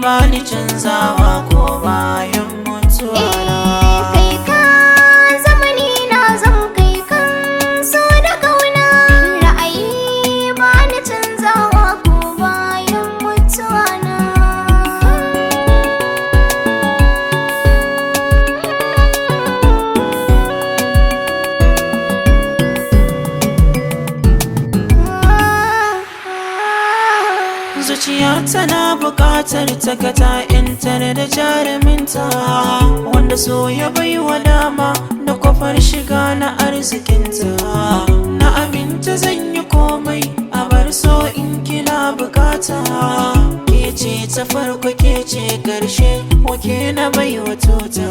bani canzawa ko bayan mutuwa na. Kai ka zamani na zan kai kan so da kauna. Ra'ayi bani canzawa ko bayan mutuwa na. Zuciya tana buƙatar takata intar da jaruminta, wanda so ya bai wa dama da kofar shiga na arzikinta. Na aminta zan yi komai a bar so in kina bukata. Ke ce ta farko ke ce ƙarshe wake na bai wa tuta.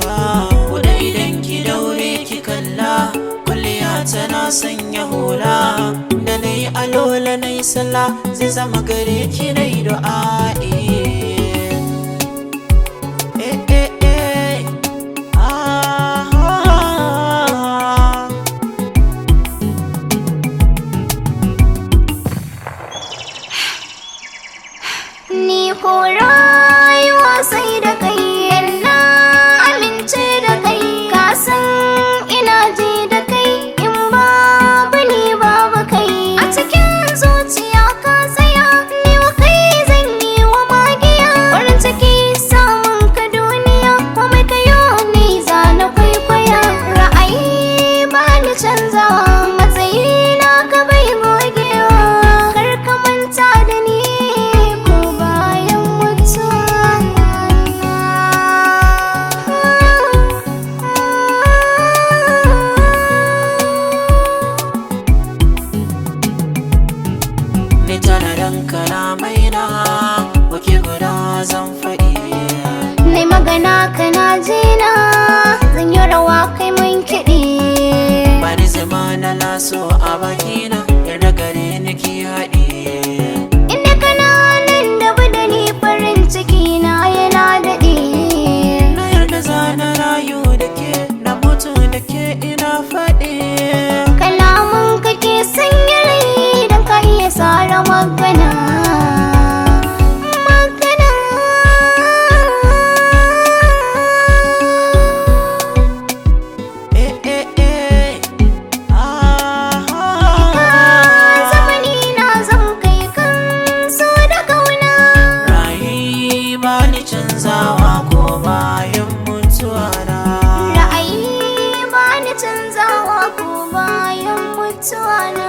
Kuda idan ki daure ki kalla kwalliya tana sanya hula. Da na yi alola na yi sallah zai zama gare ki na yi du'a'i. Ni ko rayuwa sai da kai, na amince da kai. Ka san ina ji da kai, in babu ni babu kai. A cikin zuciya ka tsaya, ni wa kai zan yi wa magiya. Farin ciki samun ka duniya, komai ka yo ni za na kwaikwaya. Ra'ayi ba ni canzawa, matsayina ka bai gogewa. Kar ka manta da ni ko bayan mutuwa na. Ni tanadan kalamai na wake guda zan faɗi. Nai magana kana jina, zan yi rawa kai mun kiɗi. Bani zama na laso a bakina yarda gare ni ki haɗi. Inda kana nan da da ni farin ciki na yana daɗe. Na yarda za na rayu da ke na mutu da ke ina faɗi. Kalaman kake sanya rai don ka iya tsara magana. Zamani na zan kai kan so da kauna. Rayi bani canzawa ko bayan mutuwa na. Ra'ayi ba ni canzawa ko bayan mutuwa na.